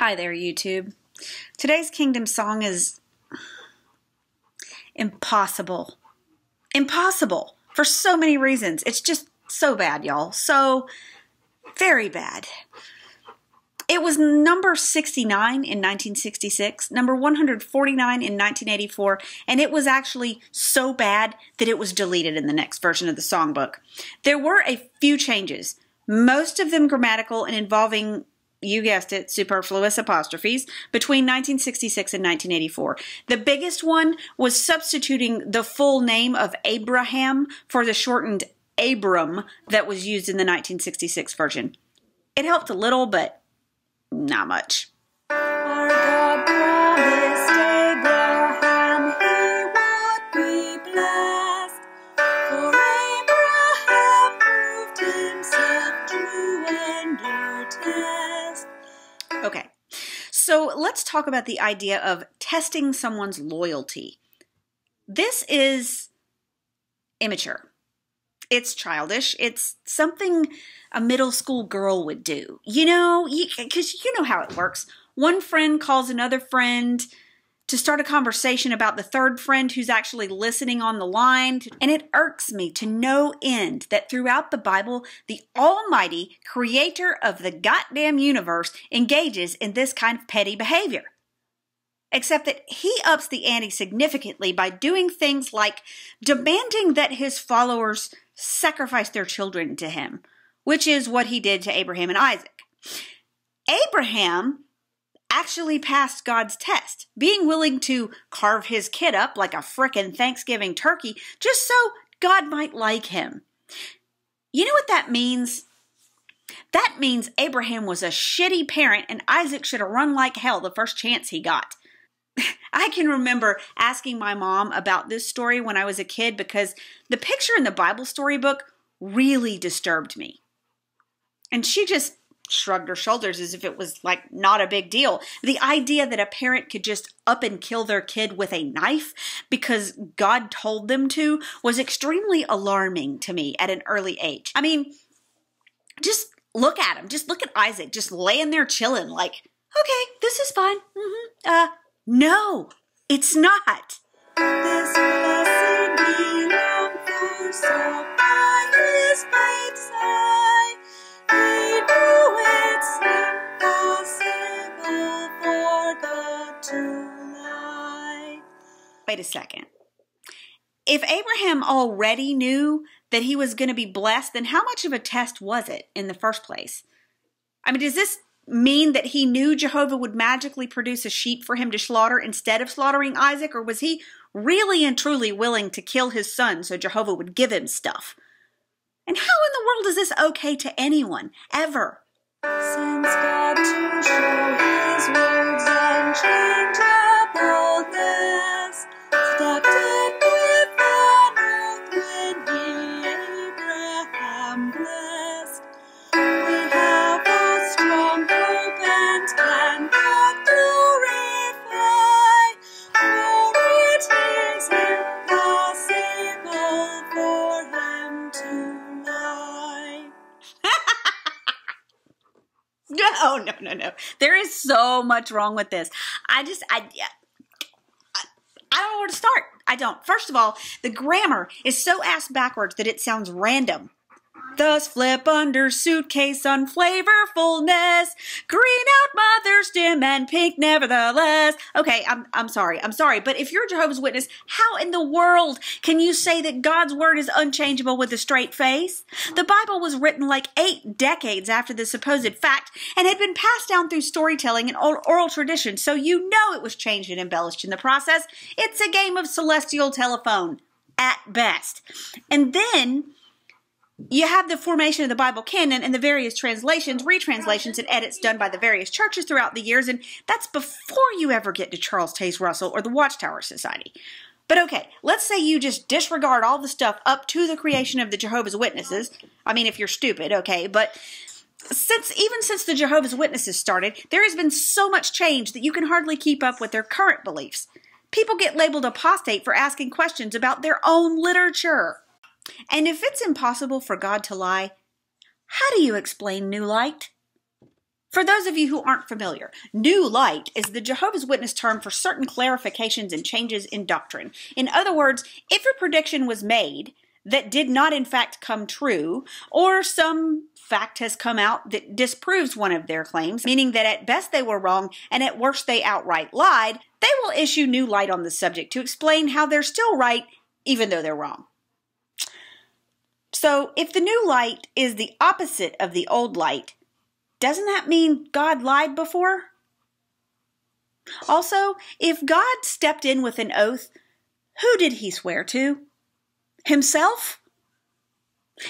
Hi there, YouTube. Today's Kingdom song is impossible. Impossible for so many reasons. It's just so bad, y'all. So very bad. It was number 69 in 1966, number 149 in 1984, and it was actually so bad that it was deleted in the next version of the songbook. There were a few changes, most of them grammatical and involving, you guessed it, superfluous apostrophes, between 1966 and 1984. The biggest one was substituting the full name of Abraham for the shortened Abram that was used in the 1966 version. It helped a little, but not much. Our God promised Abraham he would be blessed, for Abraham proved himself true under test. Okay, so let's talk about the idea of testing someone's loyalty. This is immature. It's childish. It's something a middle school girl would do. You know, because you know how it works. One friend calls another friend to start a conversation about the third friend who's actually listening on the line. And it irks me to no end that throughout the Bible, the almighty creator of the goddamn universe engages in this kind of petty behavior. Except that he ups the ante significantly by doing things like demanding that his followers sacrifice their children to him, which is what he did to Abraham and Isaac. Abraham actually passed God's test, being willing to carve his kid up like a frickin' Thanksgiving turkey just so God might like him. You know what that means? That means Abraham was a shitty parent and Isaac should have run like hell the first chance he got. I can remember asking my mom about this story when I was a kid because the picture in the Bible storybook really disturbed me. And she just shrugged her shoulders as if it was like not a big deal. The idea that a parent could just up and kill their kid with a knife because God told them to was extremely alarming to me at an early age. I mean, just look at him. Just look at Isaac just laying there chilling like, okay, this is fine. No, it's not. This blessing belonged for so by his faith's side. He knew it's impossible for God to lie. Wait a second. If Abraham already knew that he was going to be blessed, then how much of a test was it in the first place? I mean, does this mean that he knew Jehovah would magically produce a sheep for him to slaughter instead of slaughtering Isaac? Or was he really and truly willing to kill his son so Jehovah would give him stuff? And how in the world is this okay to anyone, ever? Since God to show his words unchangeableness, stepped in with an oath when he Abraham blessed. We have a strong hope and cannot glorify, for it is impossible for him to lie. No. There is so much wrong with this. I don't know where to start. I don't. First of all, the grammar is so ass backwards that it sounds random. Thus flip under suitcase unflavorfulness, green out mother's dim and pink nevertheless. Okay, I'm sorry, but if you're Jehovah's Witness, how in the world can you say that God's word is unchangeable with a straight face? The Bible was written like 8 decades after the supposed fact and had been passed down through storytelling and oral tradition, so you know it was changed and embellished in the process. It's a game of celestial telephone, at best. And then you have the formation of the Bible canon and the various translations, retranslations, and edits done by the various churches throughout the years, and that's before you ever get to Charles Taze Russell or the Watchtower Society. But okay, let's say you just disregard all the stuff up to the creation of the Jehovah's Witnesses. I mean, if you're stupid, okay, but even since the Jehovah's Witnesses started, there has been so much change that you can hardly keep up with their current beliefs. People get labeled apostate for asking questions about their own literature. And if it's impossible for God to lie, how do you explain new light? For those of you who aren't familiar, new light is the Jehovah's Witness term for certain clarifications and changes in doctrine. In other words, if a prediction was made that did not in fact come true, or some fact has come out that disproves one of their claims, meaning that at best they were wrong and at worst they outright lied, they will issue new light on the subject to explain how they're still right even though they're wrong. So if the new light is the opposite of the old light, doesn't that mean God lied before? Also, if God stepped in with an oath, who did he swear to? Himself?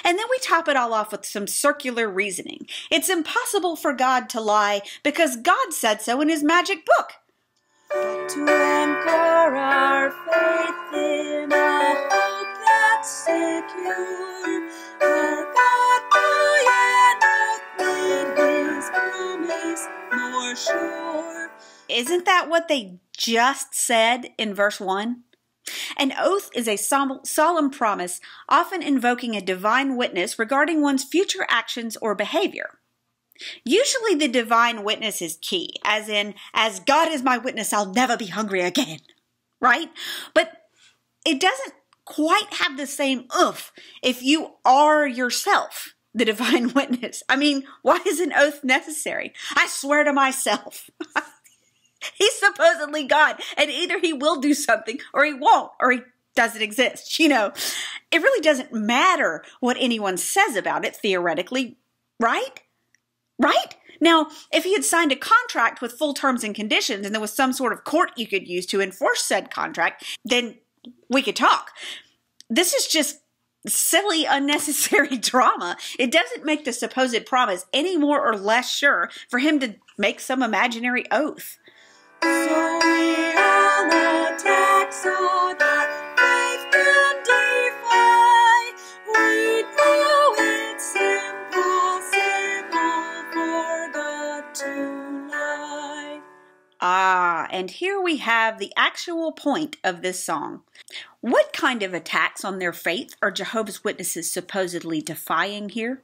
And then we top it all off with some circular reasoning. It's impossible for God to lie because God said so in his magic book. But to anchor our faith in a hope that's secure, our God by an oath made his promise more sure. Isn't that what they just said in verse 1? An oath is a solemn promise, often invoking a divine witness regarding one's future actions or behavior. Usually the divine witness is key, as in, as God is my witness, I'll never be hungry again, right? But it doesn't quite have the same oomph if you are yourself the divine witness. I mean, why is an oath necessary? I swear to myself. He's supposedly God, and either he will do something or he won't, or he doesn't exist. You know, it really doesn't matter what anyone says about it theoretically, right? Right? Now, if he had signed a contract with full terms and conditions and there was some sort of court you could use to enforce said contract, then we could talk. This is just silly, unnecessary drama. It doesn't make the supposed promise any more or less sure for him to make some imaginary oath. So we all attack so that faith can defy. We know it's impossible for God to lie. Ah, and here we have the actual point of this song. What kind of attacks on their faith are Jehovah's Witnesses supposedly defying here?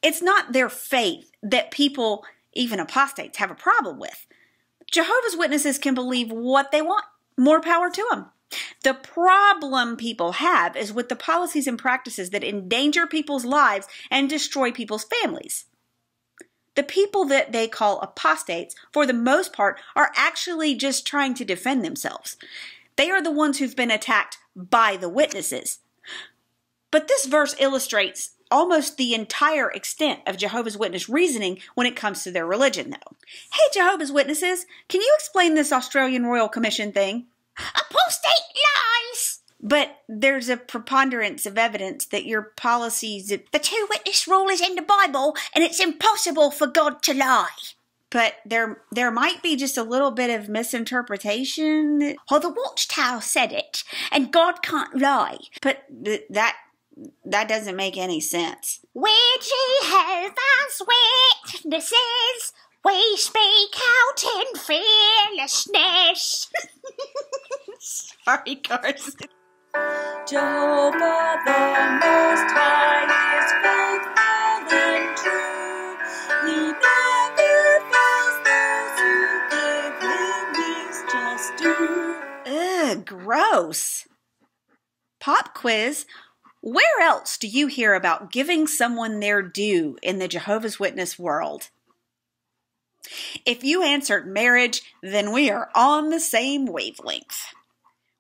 It's not their faith that people, even apostates, have a problem with. Jehovah's Witnesses can believe what they want. More power to them. The problem people have is with the policies and practices that endanger people's lives and destroy people's families. The people that they call apostates, for the most part, are actually just trying to defend themselves. They are the ones who've been attacked by the witnesses. But this verse illustrates almost the entire extent of Jehovah's Witness reasoning when it comes to their religion, though. Hey, Jehovah's Witnesses, can you explain this Australian Royal Commission thing? Apostate lies! But there's a preponderance of evidence that your policies, the two-witness rule is in the Bible, and it's impossible for God to lie. But there might be just a little bit of misinterpretation. Oh, the Watchtower said it, and God can't lie. But that doesn't make any sense. We Jehovah's Witnesses, we speak out in fearlessness. Sorry, Carson. Jehovah the Most High is faithful and true. He never fails those who give him his just due. Ugh, gross. Pop quiz. Where else do you hear about giving someone their due in the Jehovah's Witness world? If you answered marriage, then we are on the same wavelength.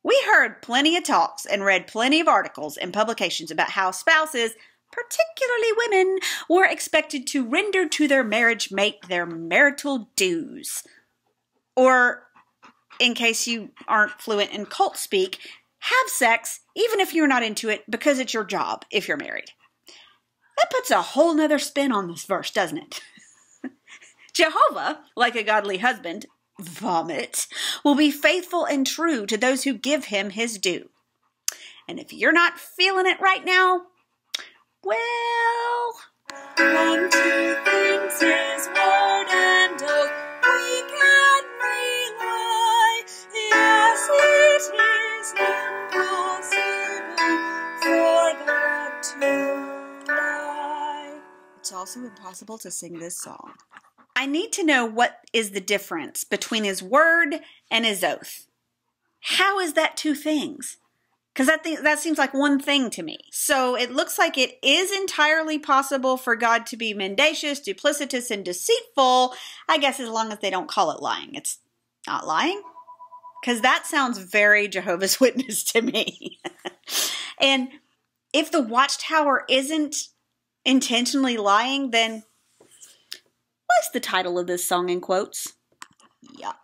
We heard plenty of talks and read plenty of articles and publications about how spouses, particularly women, were expected to render to their marriage mate their marital dues. Or, in case you aren't fluent in cult speak, have sex even if you're not into it because it's your job if you're married. That puts a whole nother spin on this verse, doesn't it? Jehovah, like a godly husband, vomit, will be faithful and true to those who give him his due. And if you're not feeling it right now, well, 1, 2 things his word and oath we can rely. Yes, it is impossible for God to lie. it's also impossible to sing this song. I need to know what is the difference between his word and his oath. How is that two things? Because that seems like one thing to me. So it looks like it is entirely possible for God to be mendacious, duplicitous, and deceitful, I guess as long as they don't call it lying. It's not lying? Because that sounds very Jehovah's Witness to me. And if the watchtower isn't intentionally lying, then what's the title of this song in quotes? Yuck.